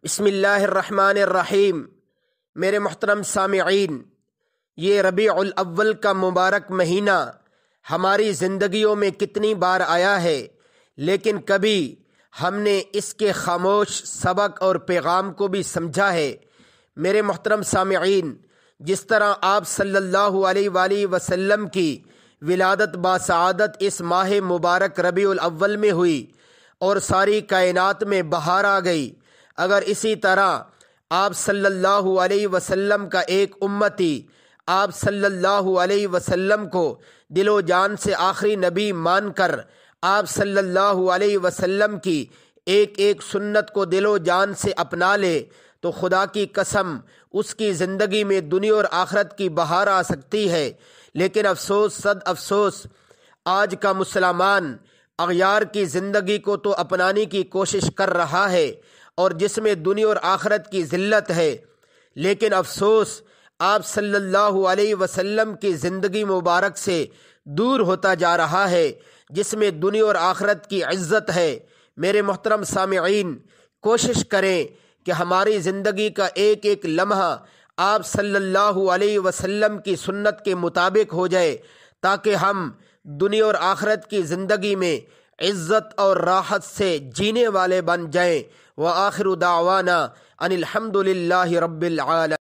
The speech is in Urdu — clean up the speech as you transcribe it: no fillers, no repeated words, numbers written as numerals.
بسم اللہ الرحمن الرحیم۔ میرے محترم سامعین، یہ ربیع الاول کا مبارک مہینہ ہماری زندگیوں میں کتنی بار آیا ہے، لیکن کبھی ہم نے اس کے خاموش سبق اور پیغام کو بھی سمجھا ہے۔ میرے محترم سامعین، جس طرح آپ صلی اللہ علیہ وآلہ وسلم کی ولادت باسعادت اس ماہ مبارک ربیع الاول میں ہوئی اور ساری کائنات میں بہار آ گئی، اگر اسی طرح آپ صلی اللہ علیہ وسلم کا ایک امتی آپ صلی اللہ علیہ وسلم کو دل و جان سے آخری نبی مان کر آپ صلی اللہ علیہ وسلم کی ایک ایک سنت کو دل و جان سے اپنا لے تو خدا کی قسم اس کی زندگی میں دنیا اور آخرت کی بہار آ سکتی ہے۔ لیکن افسوس صد افسوس، آج کا مسلمان اغیار کی زندگی کو تو اپنانے کی کوشش کر رہا ہے اور جس میں دنیا اور آخرت کی ذلت ہے، لیکن افسوس آپ صلی اللہ علیہ وسلم کی زندگی مبارک سے دور ہوتا جا رہا ہے جس میں دنیا اور آخرت کی عزت ہے۔ میرے محترم سامعین، کوشش کریں کہ ہماری زندگی کا ایک ایک لمحہ آپ صلی اللہ علیہ وسلم کی سنت کے مطابق ہو جائے تاکہ ہم دنیا اور آخرت کی زندگی میں عزت اور راحت سے جینے والے بن جائیں۔ وآخر دعوانا ان الحمد للہ رب العالمین۔